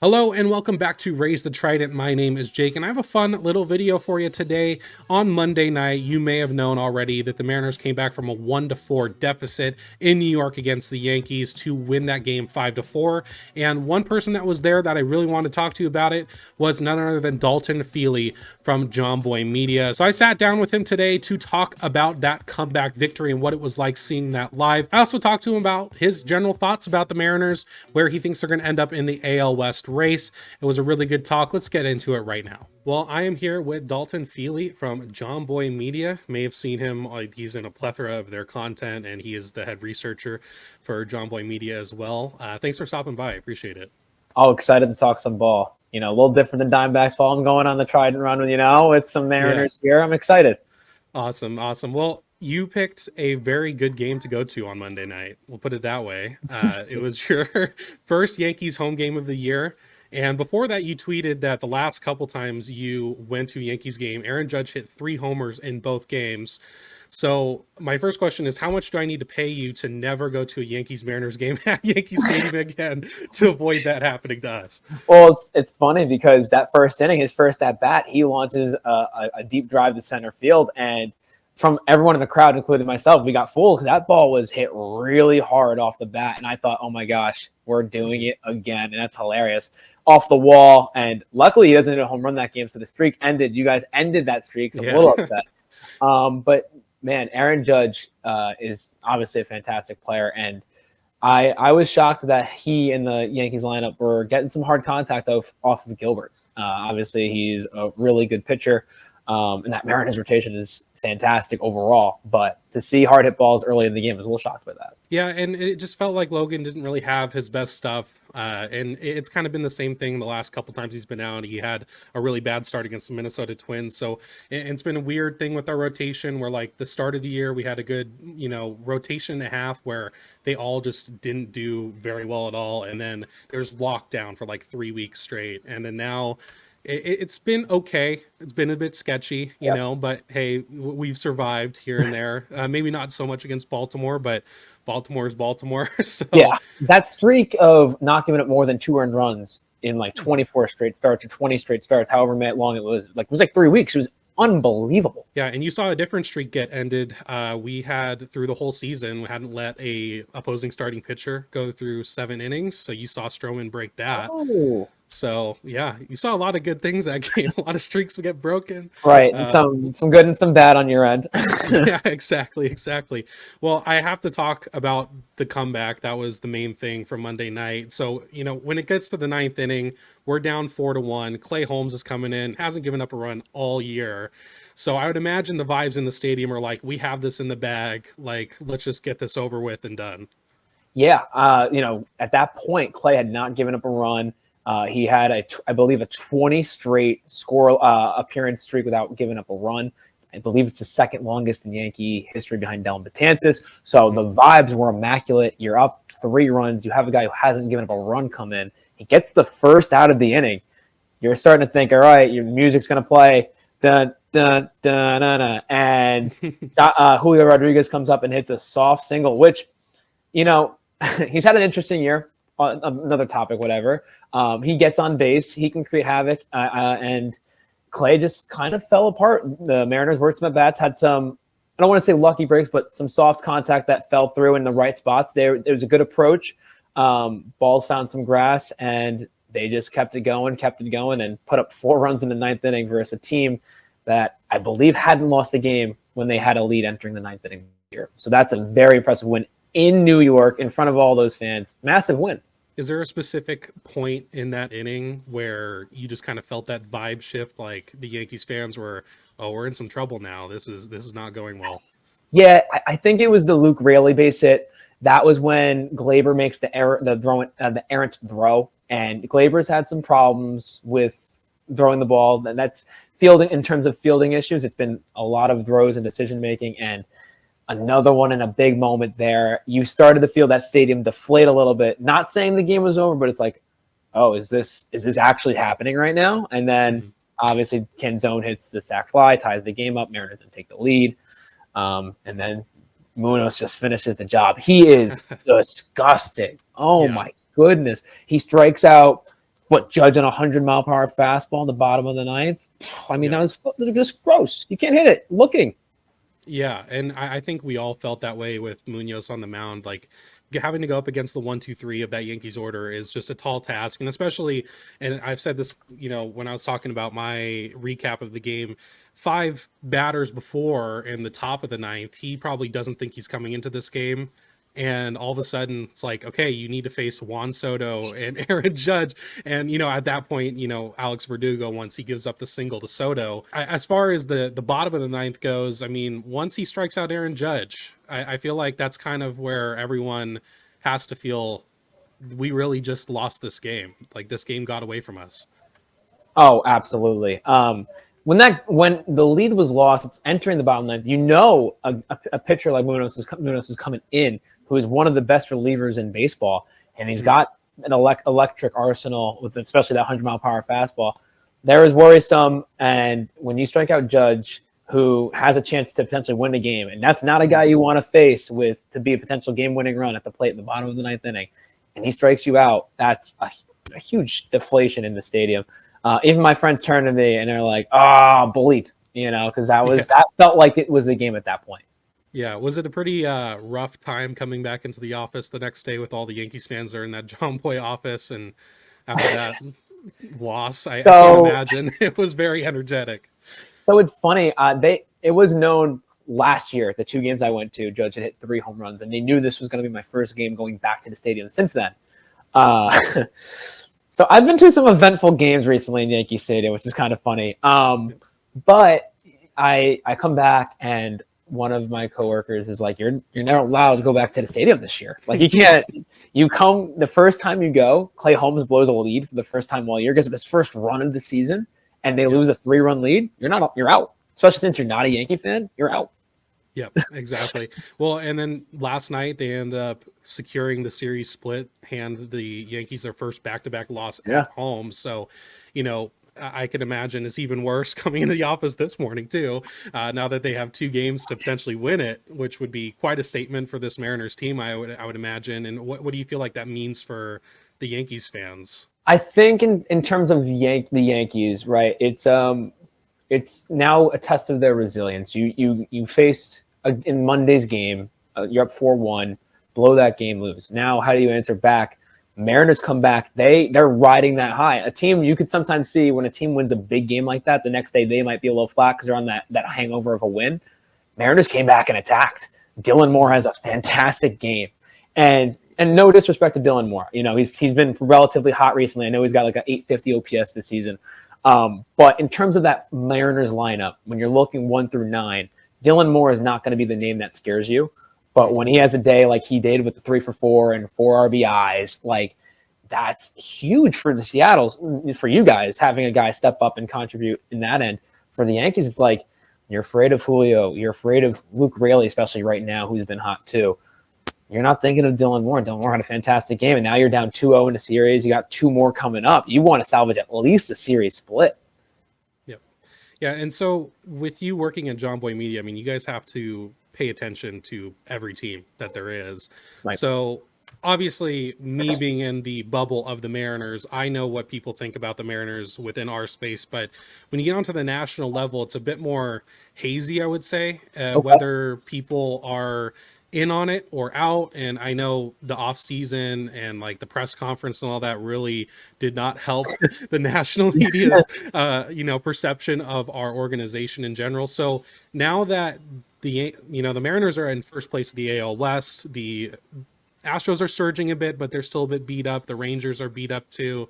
Hello and welcome back to Raise the Trident. My name is Jake and I have a fun little video for you today. On Monday night, you may have known already that the Mariners came back from a 1-4 deficit in New York against the Yankees to win that game 5-4. And one person that was there that I really wanted to talk to you about it was none other than Dalton from Jomboy Media. So I sat down with him today to talk about that comeback victory and what it was like seeing that live. I also talked to him about his general thoughts about the Mariners, where he thinks they're going to end up in the AL West race. It was a really good talk. Let's get into it right now. Well, I am here with Dalton from Jomboy Media. You may have seen him. He's in a plethora of their content, and he is the head researcher for Jomboy Media as well. Thanks for stopping by. I appreciate it. Oh, excited to talk some ball. A little different than Diamondbacks ball. I'm going on the Trident run, with some Mariners here. I'm excited. Awesome. Well, you picked a very good game to go to on Monday night. We'll put it that way. It was your first Yankees home game of the year. And before that, you tweeted that the last couple times you went to a Yankees game, Aaron Judge hit 3 homers in both games. So my first question is, how much do I need to pay you to never go to a Yankees-Mariners game at Yankee Stadium again to avoid that happening to us? Well, it's funny because that first inning, his first at-bat, he launches a deep drive to center field. And from everyone in the crowd, including myself, we got fooled because that ball was hit really hard off the bat. And I thought, oh my gosh, we're doing it again. And that's hilarious. Off the wall. And luckily he doesn't hit a home run that game. So the streak ended. You guys ended that streak. So I'm a little upset. But man, Aaron Judge is obviously a fantastic player. And I was shocked that he and the Yankees lineup were getting some hard contact off of Gilbert. Obviously, he's a really good pitcher. And that Mariners rotation is fantastic overall. But to see hard hit balls early in the game, I was a little shocked by that. Yeah, and it just felt like Logan didn't really have his best stuff. And it's kind of been the same thing the last couple times he's been out. He had a really bad start against the Minnesota Twins. So it's been a weird thing with our rotation where, like, the start of the year, we had a good, rotation and a half where they all just didn't do very well at all. And then there's lockdown for like 3 weeks straight. And then now it's been okay. It's been a bit sketchy, but hey, we've survived here and there. Maybe not so much against Baltimore, but Baltimore is Baltimore. So yeah, that streak of not giving up more than 2 earned runs in like 24 straight starts or 20 straight starts, however long it was like 3 weeks. It was unbelievable. Yeah, and you saw a different streak get ended. We had through the whole season, we hadn't let a opposing starting pitcher go through 7 innings. So you saw Stroman break that. Oh. So yeah, you saw a lot of good things that game. A lot of streaks would get broken. Right, and some good and some bad on your end. Yeah, exactly. Well, I have to talk about the comeback. That was the main thing from Monday night. So, when it gets to the 9th inning, we're down 4-1. Clay Holmes is coming in, hasn't given up a run all year. So I would imagine the vibes in the stadium are like, we have this in the bag. Like, let's just get this over with and done. Yeah, at that point, Clay had not given up a run. He had, I believe, a 20 straight score appearance streak without giving up a run. I believe it's the second longest in Yankee history behind Dylan Betances. So the vibes were immaculate. You're up 3 runs. You have a guy who hasn't given up a run come in. He gets the first out of the inning. You're starting to think, all right, your music's going to play. Dun, dun, dun, dun, dun. And Julio Rodriguez comes up and hits a soft single, which, he's had an interesting year. Another topic, whatever. He gets on base. He can create havoc. And Clay just kind of fell apart. The Mariners worked some at bats, had some, I don't want to say lucky breaks, but some soft contact that fell through in the right spots. There was a good approach. Balls found some grass, and they just kept it going, and put up 4 runs in the 9th inning versus a team that I believe hadn't lost a game when they had a lead entering the 9th inning here. So that's a very impressive win in New York in front of all those fans. Massive win. Is there a specific point in that inning where you just kind of felt that vibe shift, like the Yankees fans were, oh, we're in some trouble now. This is not going well? Yeah, I think it was the Luke Raley base hit. That was when Glaber makes the errant throw, and Glaber's had some problems with throwing the ball. And that's fielding in terms of fielding issues. It's been a lot of throws and decision making, and another one in a big moment there. You started to feel that stadium deflate a little bit. Not saying the game was over, but it's like, oh, is this actually happening right now? And then obviously Canzone hits the sac fly, ties the game up. Mariners then take the lead. And then Munoz just finishes the job. He is disgusting. Oh, my goodness. He strikes out What, Judge on 100-mile-per-hour fastball in the bottom of the ninth? I mean, that was just gross. You can't hit it looking. Yeah, and I think we all felt that way with Munoz on the mound. Like having to go up against the 1-2-3 of that Yankees order is just a tall task, and especially, and I've said this, when I was talking about my recap of the game, 5 batters before in the top of the ninth, he probably doesn't think he's coming into this game. And all of a sudden, it's like, okay, you need to face Juan Soto and Aaron Judge. And, at that point, Alex Verdugo, once he gives up the single to Soto. As far as the bottom of the ninth goes, I mean, once he strikes out Aaron Judge, I feel like that's kind of where everyone has to feel we really just lost this game. Like, this game got away from us. Oh, absolutely. When the lead was lost, it's entering the bottom ninth. A pitcher like Munoz is coming in, who is one of the best relievers in baseball, and he's got an electric arsenal with especially that 100-mile-per-hour fastball. There is worrisome, and when you strike out Judge, who has a chance to potentially win the game, and that's not a guy you want to face to be a potential game-winning run at the plate in the bottom of the ninth inning, and he strikes you out, that's a huge deflation in the stadium. Even my friends turn to me and they're like, "Oh, bleep," because that felt like it was the game at that point. Yeah, was it a pretty rough time coming back into the office the next day with all the Yankees fans that are in that Jomboy office, and after that loss, I can't imagine. It was very energetic. So it's funny. It was known last year, the 2 games I went to, Judge had hit 3 home runs, and they knew this was going to be my first game going back to the stadium since then. So I've been to some eventful games recently in Yankee Stadium, which is kind of funny. But I come back and one of my coworkers is like, "You're never allowed to go back to the stadium this year. Like, you can't. You come the first time you go. Clay Holmes blows a lead for the first time all year, gets his first run of the season, and they lose a 3-run lead. You're out. Especially since you're not a Yankee fan, you're out." Yep, exactly. Well, and then last night they end up securing the series split, hand the Yankees their first back-to-back loss at home. So, I can imagine it's even worse coming into the office this morning too, now that they have 2 games to potentially win it, which would be quite a statement for this Mariners team, I would imagine. And what do you feel like that means for the Yankees fans? I think in terms of the Yankees, right? It's now a test of their resilience. You faced in Monday's game, you're up 4-1, blow that game, lose. Now, how do you answer back? Mariners come back. They're riding that high. A team, you could sometimes see when a team wins a big game like that, the next day they might be a little flat because they're on that hangover of a win. Mariners came back and attacked. Dylan Moore has a fantastic game. And no disrespect to Dylan Moore. He's been relatively hot recently. I know he's got like an 850 OPS this season. But in terms of that Mariners lineup, when you're looking 1 through 9, Dylan Moore is not going to be the name that scares you. But when he has a day like he did with the 3 for 4 and 4 RBIs, like, that's huge for the Seattle's, for you guys, having a guy step up and contribute in that end. For the Yankees, it's like, you're afraid of Julio. You're afraid of Luke Raley, especially right now, who's been hot too. You're not thinking of Dylan Moore. Dylan Moore had a fantastic game, and now you're down 2-0 in the series. You got 2 more coming up. You want to salvage at least a series split. Yep. Yeah, and so with you working at Jomboy Media, I mean, you guys have to pay attention to every team that there is. Right. So obviously, me being in the bubble of the Mariners, I know what people think about the Mariners within our space. But when you get onto the national level, it's a bit more hazy, I would say, whether people are in on it or out. And I know the off season and like the press conference and all that really did not help the national media's perception of our organization in general. So now that the Mariners are in first place of the AL West, the Astros are surging a bit, but they're still a bit beat up. The Rangers are beat up too.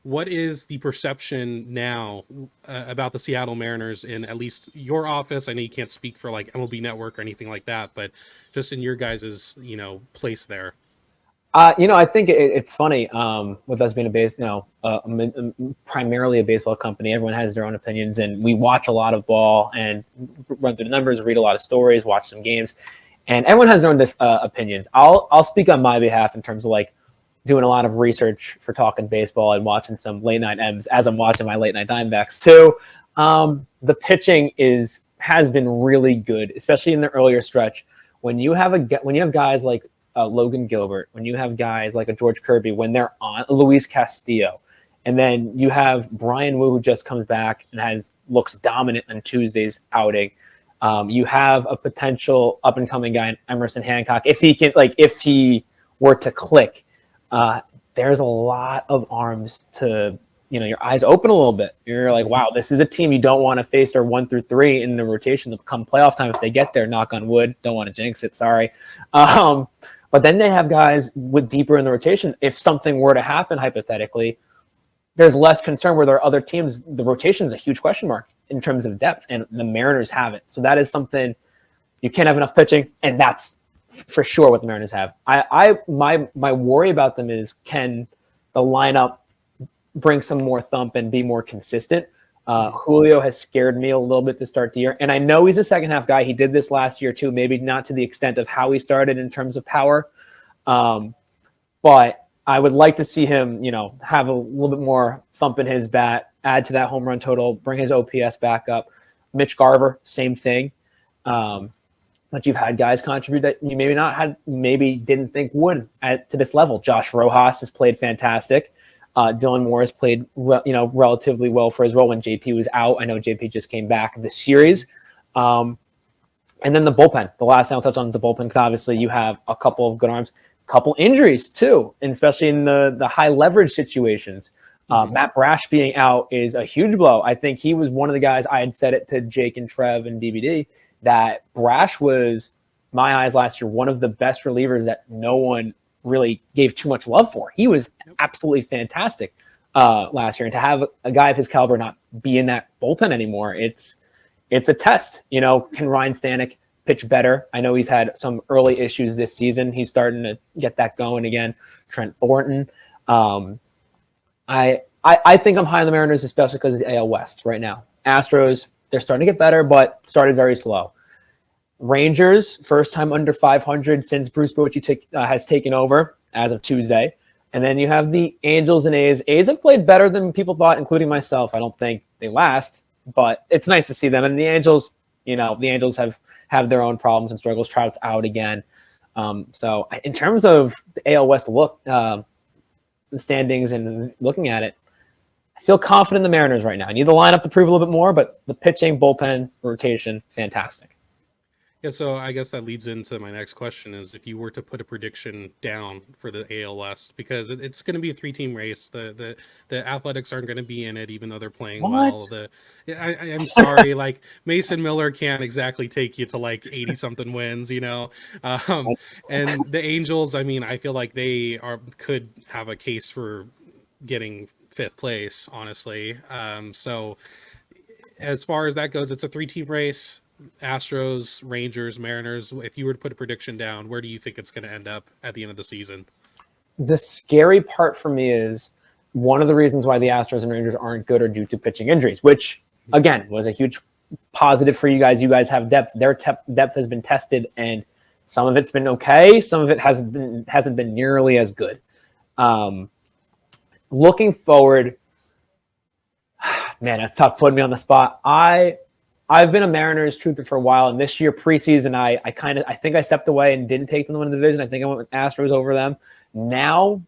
What is the perception now about the Seattle Mariners in at least your office? I know you can't speak for like MLB Network or anything like that, but just in your guys' place there. I think it's funny with us being primarily a baseball company. Everyone has their own opinions, and we watch a lot of ball and run through the numbers, read a lot of stories, watch some games, and everyone has their own opinions. I'll speak on my behalf in terms of like doing a lot of research for talking baseball and watching some late night M's as I'm watching my late night Diamondbacks too. The pitching has been really good, especially in the earlier stretch. When you have guys like Logan Gilbert, when you have guys like a George Kirby, when they're on Luis Castillo, And then you have Brian Wu, who just comes back and looks dominant on Tuesday's outing. You have a potential up and coming guy in Emerson Hancock. If he were to click, there's a lot of arms to, your eyes open a little bit. You're like, wow, this is a team you don't want to face their 1 through 3 in the rotation come playoff time. If they get there, knock on wood, don't want to jinx it. Sorry. But then they have guys with deeper in the rotation. If something were to happen, hypothetically, there's less concern where there are other teams. The rotation is a huge question mark in terms of depth, and the Mariners have it. So that is something you can't have enough pitching, and that's for sure what the Mariners have. My worry about them is, can the lineup bring some more thump and be more consistent? Julio has scared me a little bit to start the year, and I know he's a second half guy. He did this last year too, maybe not to the extent of how he started in terms of power, but I would like to see him, have a little bit more thump in his bat, add to that home run total, bring his OPS back up. Mitch Garver, same thing. But you've had guys contribute that you maybe didn't think would to this level. Josh Rojas has played fantastic. Dylan Morris played, relatively well for his role when JP was out. I know JP just came back this series. And then the bullpen. The last thing I'll touch on is the bullpen, because obviously you have a couple of good arms. Couple injuries too, and especially in the high leverage situations. Matt Brash being out is a huge blow. I think he was one of the guys, I had said it to Jake and Trev and DBD, that Brash was, my eyes last year, one of the best relievers that no one really gave too much love for. He was absolutely fantastic last year, and to have a guy of his caliber not be in that bullpen anymore, it's a test. Can Ryan Stanek pitch better? I know he's had some early issues this season. He's starting to get that going again. Trent Thornton. I think I'm high on the Mariners, especially because of the AL West right now. Astros, they're starting to get better, but started very slow. Rangers, first time under 500 since Bruce Bochy has taken over as of Tuesday. And then you have the Angels and A's. A's have played better than people thought, including myself. I don't think they last, but it's nice to see them. And the Angels, have their own problems and struggles. Trout's out again. So in terms of the AL West the standings and looking at it, I feel confident in the Mariners right now. I need the lineup to prove a little bit more, but the pitching, bullpen, rotation, fantastic. Yeah, so I guess that leads into my next question is, if you were to put a prediction down for the AL West, because it's going to be a 3-team race. The Athletics aren't going to be in it, even though they're playing well. I'm sorry, like Mason Miller can't exactly take you to like 80-something wins, and the Angels, I feel like they could have a case for getting 5th place, honestly. So as far as that goes, it's a 3-team race. Astros, Rangers, Mariners. If you were to put a prediction down, where do you think it's going to end up at the end of the season? The scary part for me is one of the reasons why the Astros and Rangers aren't good are due to pitching injuries, which again was a huge positive for you guys. You guys have depth. Their depth has been tested, and some of it's been okay. Some of it hasn't been nearly as good. Looking forward, man, that's tough putting me on the spot. I've been a Mariners truther for a while, and this year preseason, I think I stepped away and didn't take them to win the division. I think I went with Astros over them. Now,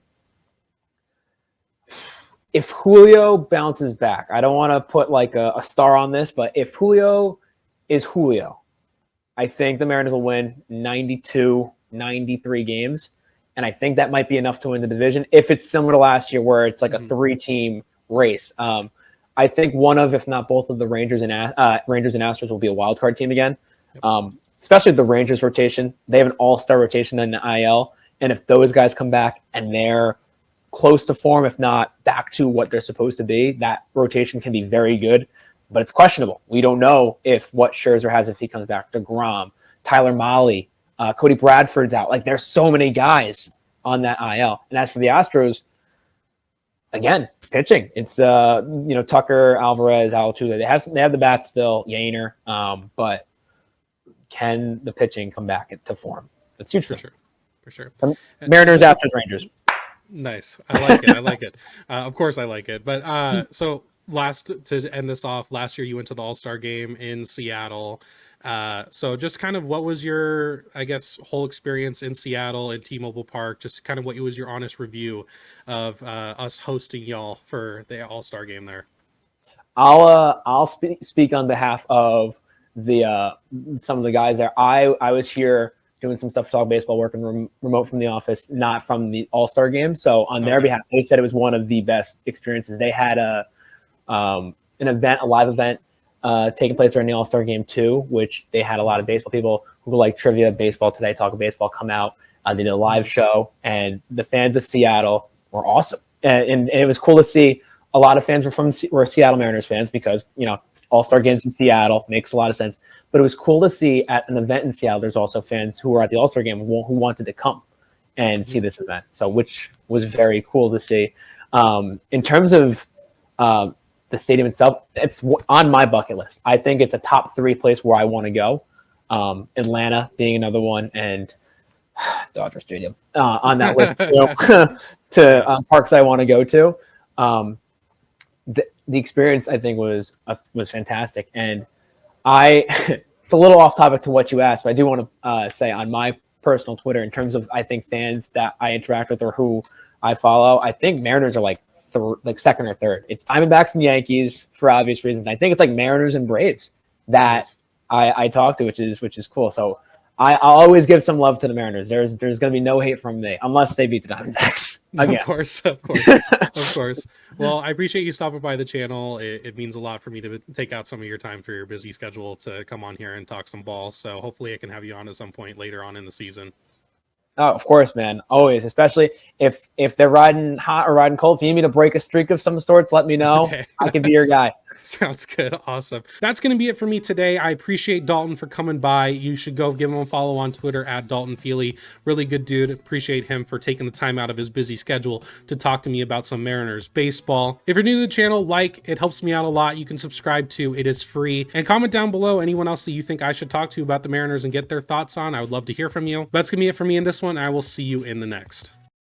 if Julio bounces back, I don't want to put like a star on this, but if Julio is Julio, I think the Mariners will win 92, 93 games, and I think that might be enough to win the division if it's similar to last year where it's like a 3-team race. I think one of, if not both of the Rangers and Astros will be a wild card team again, especially the Rangers rotation. They have an all-star rotation in the IL, and if those guys come back and they're close to form, if not back to what they're supposed to be, that rotation can be very good, but it's questionable. We don't know what Scherzer has if he comes back. DeGrom, Tyler Mahle, Cody Bradford's out. Like, there's so many guys on that IL. And as for the Astros, again, pitching. It's Tucker, Alvarez, Altuve. They have the bats still, Yainer, but can the pitching come back to form? That's huge for sure. Mariners, Astros, Rangers. Nice. I like it. Of course I like it. But so to end this off, last year you went to the All-Star game in Seattle. So just kind of what was your, I guess, whole experience in Seattle and T-Mobile Park? Just kind of what was your honest review of us hosting y'all for the All-Star game there? I'll speak on behalf of the some of the guys there. I was here doing some stuff, talk baseball, working remote from the office, not from the All-Star game. So on their behalf, they said it was one of the best experiences. They had an event, a live event taking place during the All-Star game too, which they had a lot of baseball people who like trivia, baseball today, talk baseball, come out. They did a live show, and the fans of Seattle were awesome, and it was cool to see. A lot of fans were Seattle Mariners fans because, you know, All-Star games in Seattle makes a lot of sense. But it was cool to see at an event in Seattle, there's also fans who were at the All-Star game who wanted to come and see this event. So, which was very cool to see. In terms of the stadium itself, it's on my bucket list. I think it's a top 3 place where I want to go. Atlanta being another one, and Dodger Stadium on that list too, to parks I want to go to. The experience I think was fantastic, and it's a little off topic to what you asked, but I do want to say on my personal Twitter, in terms of I think fans that I interact with or who I follow, I think Mariners are like second or third. It's Diamondbacks and Yankees for obvious reasons. I think it's like Mariners and Braves that I talk to, which is cool. So I'll always give some love to the Mariners. There's going to be no hate from me unless they beat the Diamondbacks. Again. Of course. Well, I appreciate you stopping by the channel. It means a lot for me to take out some of your time for your busy schedule to come on here and talk some ball. So hopefully I can have you on at some point later on in the season. Oh, of course, man. Always, especially if they're riding hot or riding cold. If you need me to break a streak of some sorts, let me know. Okay. I can be your guy. Sounds good. Awesome. That's going to be it for me today. I appreciate Dalton for coming by. You should go give him a follow on Twitter at Dalton Feely. Really good dude. Appreciate him for taking the time out of his busy schedule to talk to me about some Mariners baseball. If you're new to the channel, it helps me out a lot. You can subscribe to, it is free. And comment down below anyone else that you think I should talk to about the Mariners and get their thoughts on. I would love to hear from you. That's going to be it for me in this one. I will see you in the next.